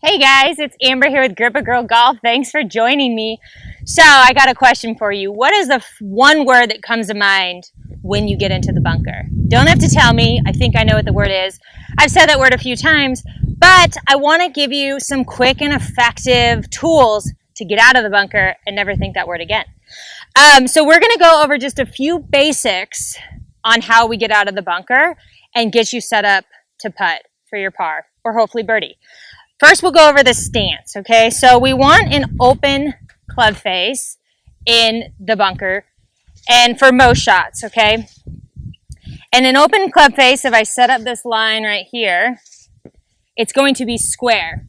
Hey guys, it's Amber here with Grip a Girl Golf. Thanks for joining me. So I got a question for you. What is the one word that comes to mind when you get into the bunker? Don't have to tell me. I think I know what the word is. I've said that word a few times, but I want to give you some quick and effective tools to get out of the bunker and never think that word again. So we're going to go over just a few basics on how we get out of the bunker and get you set up to putt for your par or hopefully birdie. First, we'll go over the stance, okay? So we want an open club face in the bunker and for most shots, okay? And an open club face, if I set up this line right here, it's going to be square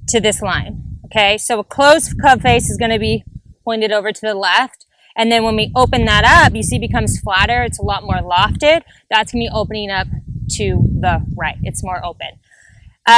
to this line, okay? So a closed club face is going to be pointed over to the left. And then when we open that up, you see it becomes flatter. It's a lot more lofted. That's going to be opening up to the right. It's more open.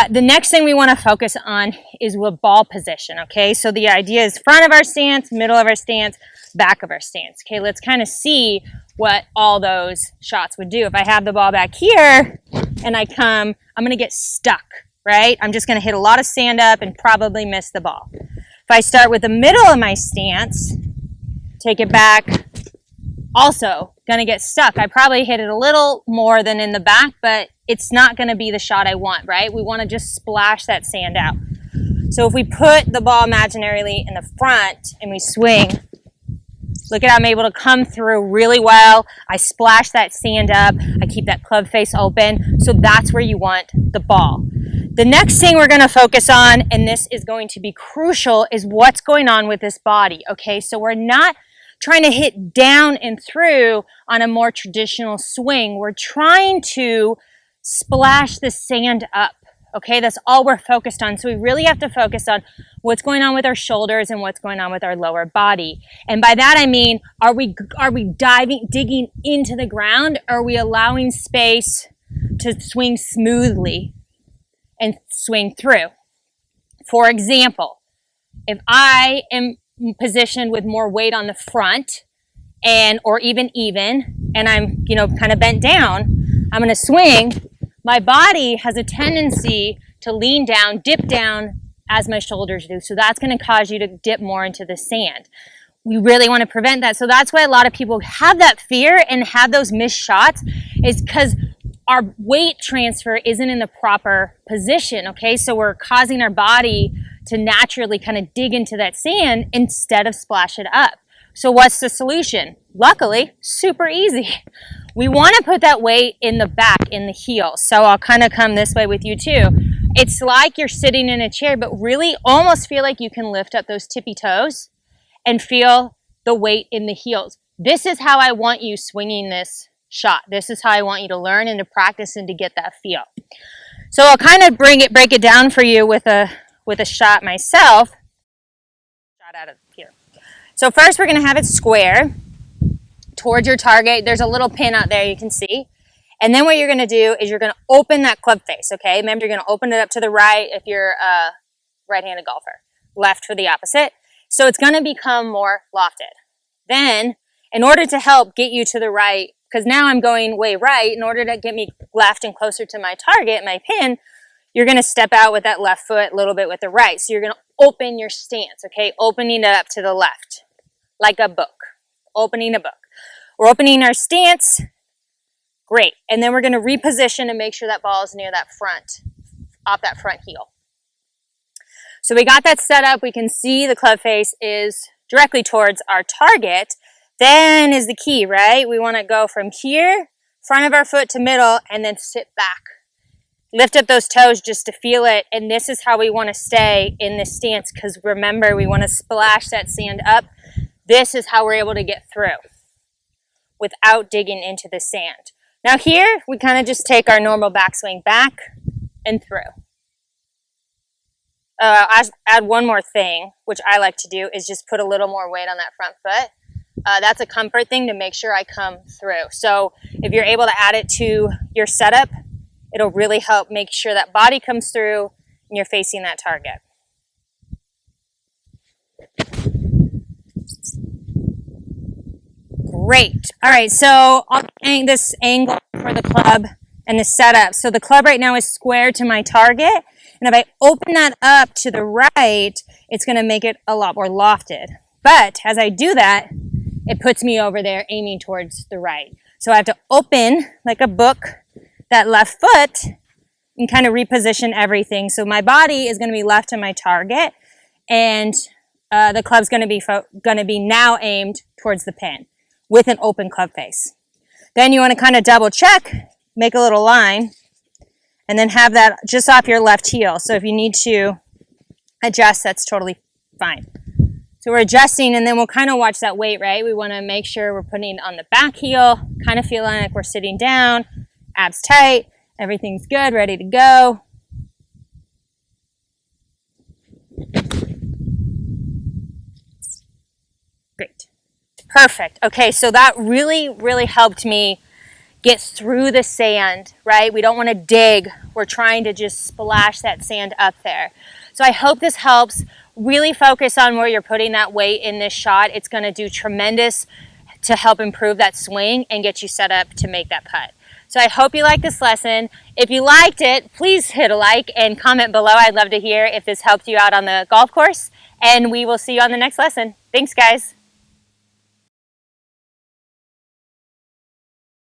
The next thing we want to focus on is with ball position, okay? So the idea is front of our stance, middle of our stance, back of our stance. Okay, let's kind of see what all those shots would do. If I have the ball back here and I come, I'm going to get stuck, right? I'm just going to hit a lot of sand up and probably miss the ball. If I start with the middle of my stance, take it back, also going to get stuck. I probably hit it a little more than in the back, but it's not going to be the shot I want, right? We want to just splash that sand out. So if we put the ball imaginarily in the front and we swing, look at how I'm able to come through really well. I splash that sand up. I keep that club face open. So that's where you want the ball. The next thing we're going to focus on, and this is going to be crucial, is what's going on with this body, okay? So we're not trying to hit down and through on a more traditional swing. We're trying to splash the sand up, okay? That's all we're focused on. So we really have to focus on what's going on with our shoulders and what's going on with our lower body. And by that I mean, are we digging into the ground, or are we allowing space to swing smoothly and swing through? For example, if I am positioned with more weight on the front or even and I'm kind of bent down, I'm going to swing. My body has a tendency to lean down, dip down as my shoulders do. So that's going to cause you to dip more into the sand. We really want to prevent that. So that's why a lot of people have that fear and have those missed shots, is because our weight transfer isn't in the proper position, okay? So we're causing our body to naturally kind of dig into that sand instead of splash it up. So what's the solution? Luckily, super easy. We want to put that weight in the back, in the heel. So I'll kind of come this way with you too. It's like you're sitting in a chair, but really almost feel like you can lift up those tippy toes and feel the weight in the heels. This is how I want you swinging this shot. This is how I want you to learn and to practice and to get that feel. So I'll kind of break it down for you with a shot myself. Shot out of here. So first we're going to have it square towards your target. There's a little pin out there you can see. And then what you're going to do is you're going to open that club face, okay? Remember, you're going to open it up to the right if you're a right-handed golfer, left for the opposite. So it's going to become more lofted. Then, in order to help get you to the right, because now I'm going way right, in order to get me left and closer to my target, my pin, you're going to step out with that left foot a little bit with the right. So you're going to open your stance, okay? Opening it up to the left, like a book. Opening a book. We're opening our stance. Great. And then we're going to reposition and make sure that ball is near that front, off that front heel. So we got that set up. We can see the club face is directly towards our target. Then is the key, right? We want to go from here, front of our foot to middle, and then sit back. Lift up those toes just to feel it. And this is how we want to stay in this stance, because remember, we want to splash that sand up. This is how we're able to get through without digging into the sand. Now here, we kind of just take our normal backswing back and through. I add one more thing, which I like to do, is just put a little more weight on that front foot. That's a comfort thing to make sure I come through. So if you're able to add it to your setup, it'll really help make sure that body comes through and you're facing that target. Great. All right, so I'll hang this angle for the club and the setup. So the club right now is square to my target, And if I open that up to the right, it's going to make it a lot more lofted. But as I do that, it puts me over there aiming towards the right. So I have to open like a book that left foot and kind of reposition everything. So my body is going to be left to my target, and the club's going to be now aimed towards the pin with an open club face. Then you want to kind of double check, make a little line, and then have that just off your left heel. So if you need to adjust, that's totally fine. So we're adjusting, and then we'll kind of watch that weight, right? We want to make sure we're putting it on the back heel, kind of feeling like we're sitting down, abs tight, everything's good, ready to go. Great. Perfect. Okay, so that really helped me get through the sand, right? We don't want to dig. We're trying to just splash that sand up there. So I hope this helps. Really focus on where you're putting that weight in this shot. It's going to do tremendous to help improve that swing and get you set up to make that putt. So I hope you like this lesson. If you liked it, please hit a like and comment below. I'd love to hear if this helped you out on the golf course. And we will see you on the next lesson. Thanks, guys.